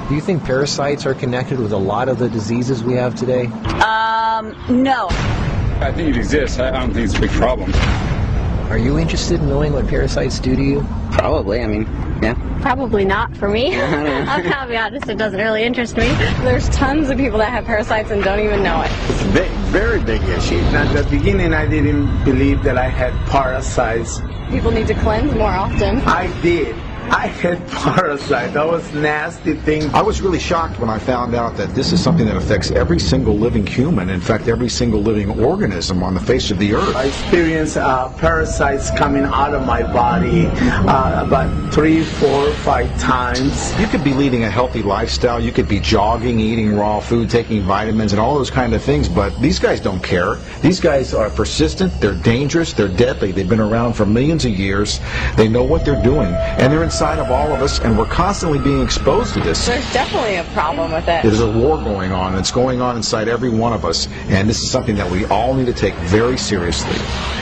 Do you think parasites are connected with a lot of the diseases we have today? No. I think it exists. I don't think it's a big problem. Are you interested in knowing what parasites do to you? Probably, I mean, yeah. Probably not for me. I'll be honest, it doesn't really interest me. There's tons of people that have parasites and don't even know it. It's a very big issue. At the beginning, I didn't believe that I had parasites. People need to cleanse more often. I did. I had parasites. That was nasty thing. I was really shocked when I found out that this is something that affects every single living human, in fact, every single living organism on the face of the earth. I experienced parasites coming out of my body about 3, 4, 5 times. You could be leading a healthy lifestyle. You could be jogging, eating raw food, taking vitamins, and all those kind of things, but these guys don't care. These guys are persistent. They're dangerous. They're deadly. They've been around for millions of years. They know what they're doing, and they're inside of all of us, and we're constantly being exposed to this. There's definitely a problem with it. There's a war going on, and it's going on inside every one of us, and this is something that we all need to take very seriously.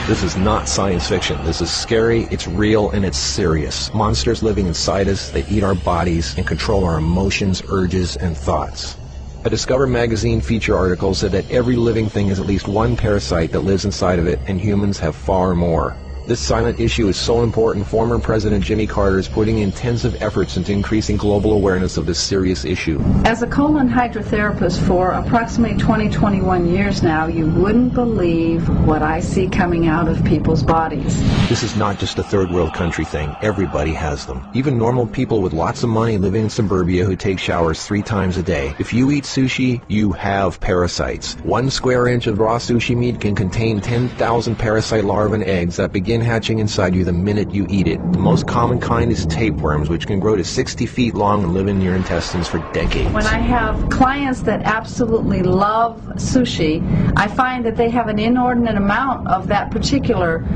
This is not science fiction. This is scary, it's real, and it's serious. Monsters living inside us, they eat our bodies and control our emotions, urges, and thoughts. A Discover magazine feature article said that every living thing has at least one parasite that lives inside of it, and humans have far more. This silent issue is so important, former President Jimmy Carter is putting intensive efforts into increasing global awareness of this serious issue. As a colon hydrotherapist for approximately 21 years now, you wouldn't believe what I see coming out of people's bodies. This is not just a third world country thing. Everybody has them. Even normal people with lots of money living in suburbia who take showers 3 times a day. If you eat sushi, you have parasites. 1 square inch of raw sushi meat can contain 10,000 parasite larvae and eggs that begin hatching inside you the minute you eat it. The most common kind is tapeworms, which can grow to 60 feet long and live in your intestines for decades. When I have clients that absolutely love sushi, I find that they have an inordinate amount of that particular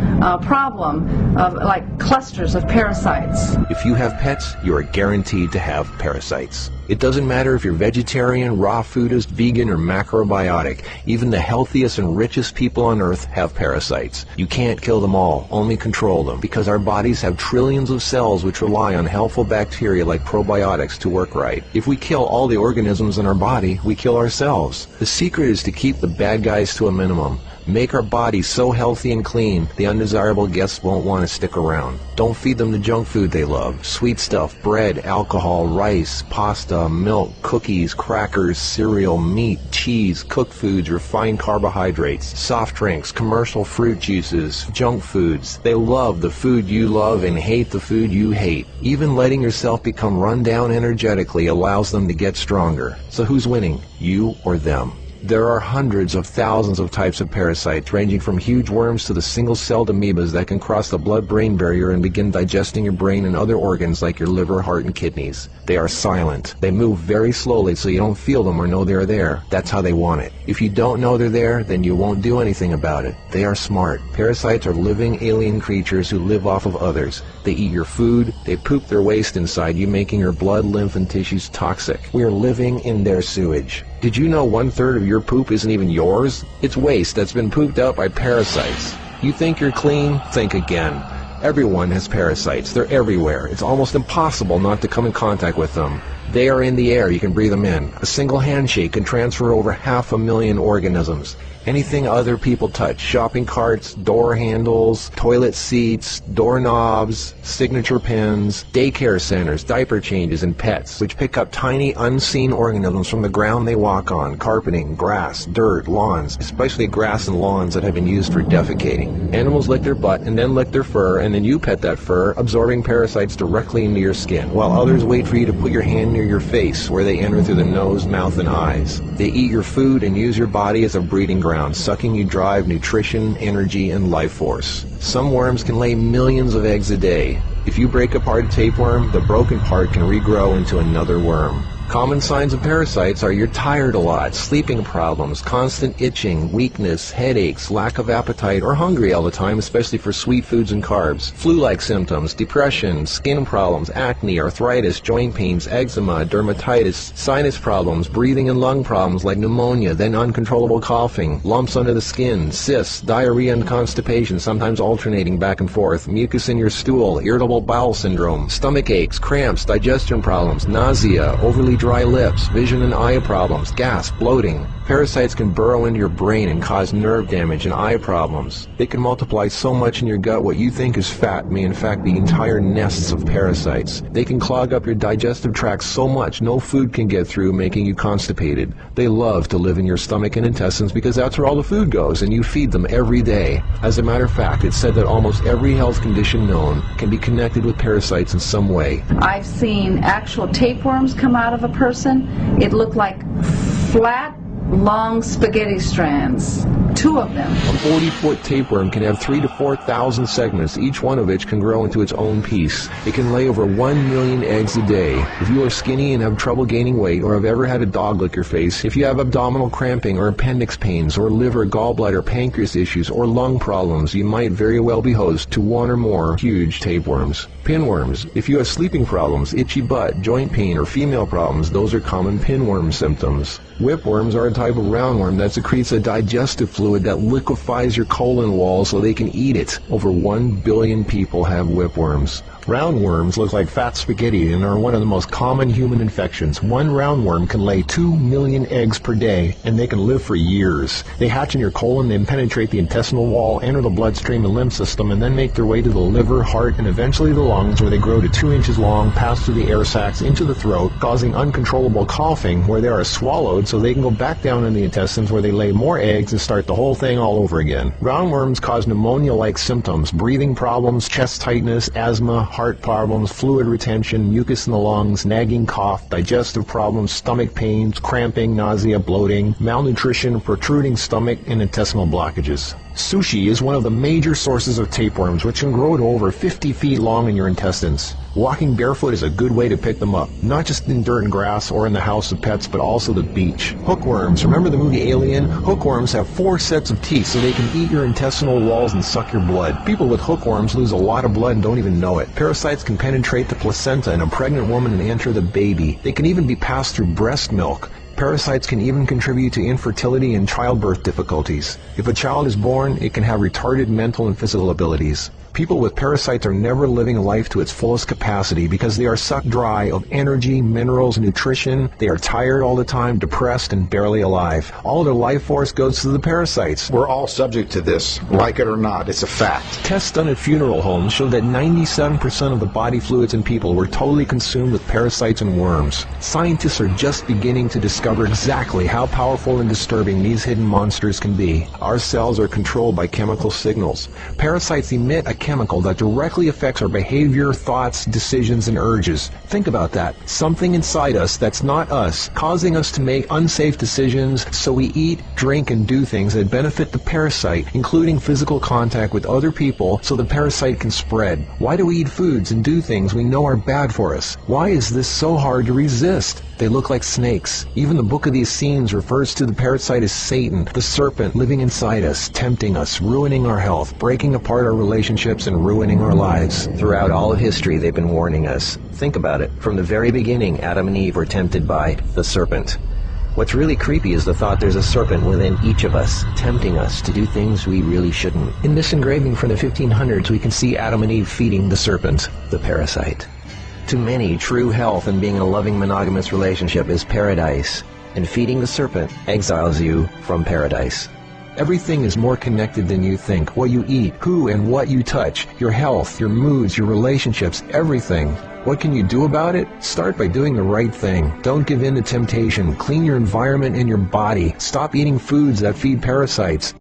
problem of like clusters of parasites. If you have pets, you are guaranteed to have parasites. It doesn't matter if you're vegetarian, raw foodist, vegan, or macrobiotic. Even the healthiest and richest people on earth have parasites. You can't kill them all, only control them, because our bodies have trillions of cells which rely on helpful bacteria like probiotics to work right. If we kill all the organisms in our body, we kill ourselves. The secret is to keep the bad guys to a minimum. Make our bodies so healthy and clean, the undesirable guests won't want to stick around. Don't feed them the junk food they love. Sweet stuff, bread, alcohol, rice, pasta, milk, cookies, crackers, cereal, meat, cheese, cooked foods, refined carbohydrates, soft drinks, commercial fruit juices, junk foods. They love the food you love and hate the food you hate. Even letting yourself become run down energetically allows them to get stronger. So who's winning, you or them? There are hundreds of thousands of types of parasites, ranging from huge worms to the single-celled amoebas that can cross the blood-brain barrier and begin digesting your brain and other organs like your liver, heart, and kidneys. They are silent. They move very slowly so you don't feel them or know they're there. That's how they want it. If you don't know they're there, then you won't do anything about it. They are smart. Parasites are living alien creatures who live off of others. They eat your food. They poop their waste inside you, making your blood, lymph, and tissues toxic. We are living in their sewage. Did you know 1/3 of your poop isn't even yours? It's waste that's been pooped out by parasites. You think you're clean? Think again. Everyone has parasites. They're everywhere. It's almost impossible not to come in contact with them. They are in the air. You can breathe them in. A single handshake can transfer over 500,000 organisms. Anything other people touch, shopping carts, door handles, toilet seats, doorknobs, signature pens, daycare centers, diaper changes, and pets, which pick up tiny unseen organisms from the ground they walk on, carpeting, grass, dirt, lawns, especially grass and lawns that have been used for defecating. Animals lick their butt and then lick their fur, and then you pet that fur, absorbing parasites directly into your skin, while others wait for you to put your hand near your face, where they enter through the nose, mouth, and eyes. They eat your food and use your body as a breeding ground, sucking you dry of nutrition, energy, and life force. Some worms can lay millions of eggs a day. If you break apart a tapeworm, the broken part can regrow into another worm. Common signs of parasites are you're tired a lot, sleeping problems, constant itching, weakness, headaches, lack of appetite, or hungry all the time, especially for sweet foods and carbs, flu-like symptoms, depression, skin problems, acne, arthritis, joint pains, eczema, dermatitis, sinus problems, breathing and lung problems like pneumonia, then uncontrollable coughing, lumps under the skin, cysts, diarrhea and constipation, sometimes alternating back and forth, mucus in your stool, irritable bowel syndrome, stomach aches, cramps, digestion problems, nausea, overly dry lips, vision and eye problems, gas, bloating. Parasites can burrow into your brain and cause nerve damage and eye problems. They can multiply so much in your gut what you think is fat may in fact be entire nests of parasites. They can clog up your digestive tract so much no food can get through, making you constipated. They love to live in your stomach and intestines because that's where all the food goes, and you feed them every day. As a matter of fact, it's said that almost every health condition known can be connected with parasites in some way. I've seen actual tapeworms come out of a person. It looked like flat, long spaghetti strands. 2 of them. A 40-foot tapeworm can have 3,000 to 4,000 segments, each one of which can grow into its own piece. It can lay over 1 million eggs a day. If you are skinny and have trouble gaining weight, or have ever had a dog lick your face, if you have abdominal cramping or appendix pains, or liver, gallbladder, pancreas issues, or lung problems, you might very well be host to 1 or more huge tapeworms. Pinworms. If you have sleeping problems, itchy butt, joint pain, or female problems, those are common pinworm symptoms. Whipworms are a type of roundworm that secretes a digestive fluid that liquefies your colon wall so they can eat it. Over 1 billion people have whipworms. Roundworms look like fat spaghetti and are one of the most common human infections. One roundworm can lay 2 million eggs per day, and they can live for years. They hatch in your colon, then penetrate the intestinal wall, enter the bloodstream and lymph system, and then make their way to the liver, heart, and eventually the lungs, where they grow to 2 inches long, pass through the air sacs into the throat, causing uncontrollable coughing, where they are swallowed so they can go back down in the intestines, where they lay more eggs and start the whole thing all over again. Roundworms cause pneumonia-like symptoms, breathing problems, chest tightness, asthma, heart problems, fluid retention, mucus in the lungs, nagging cough, digestive problems, stomach pains, cramping, nausea, bloating, malnutrition, protruding stomach, and intestinal blockages. Sushi is one of the major sources of tapeworms, which can grow to over 50 feet long in your intestines. Walking barefoot is a good way to pick them up, not just in dirt and grass or in the house of pets, but also the beach. Hookworms. Remember the movie Alien? Hookworms have 4 sets of teeth so they can eat your intestinal walls and suck your blood. People with hookworms lose a lot of blood and don't even know it. Parasites can penetrate the placenta in a pregnant woman and enter the baby. They can even be passed through breast milk. Parasites can even contribute to infertility and childbirth difficulties. If a child is born, it can have retarded mental and physical abilities. People with parasites are never living life to its fullest capacity because they are sucked dry of energy, minerals, nutrition. They are tired all the time, depressed, and barely alive. All their life force goes to the parasites. We're all subject to this, like it or not. It's a fact. Tests done at funeral homes show that 97% of the body fluids in people were totally consumed with parasites and worms. Scientists are just beginning to discover exactly how powerful and disturbing these hidden monsters can be. Our cells are controlled by chemical signals. Parasites emit a chemical that directly affects our behavior, thoughts, decisions, and urges. Think about that. Something inside us that's not us, causing us to make unsafe decisions, so we eat, drink, and do things that benefit the parasite, including physical contact with other people so the parasite can spread. Why do we eat foods and do things we know are bad for us? Why is this so hard to resist? They look like snakes. Even the Book of the Essenes refers to the parasite as Satan, the serpent living inside us, tempting us, ruining our health, breaking apart our relationships, and ruining our lives. Throughout all of history, they've been warning us. Think about it. From the very beginning, Adam and Eve were tempted by the serpent. What's really creepy is the thought there's a serpent within each of us, tempting us to do things we really shouldn't. In this engraving from the 1500s, we can see Adam and Eve feeding the serpent, the parasite. To many, true health and being in a loving monogamous relationship is paradise, and feeding the serpent exiles you from paradise. Everything is more connected than you think. What you eat, who and what you touch, your health, your moods, your relationships, everything. What can you do about it? Start by doing the right thing. Don't give in to temptation. Clean your environment and your body. Stop eating foods that feed parasites.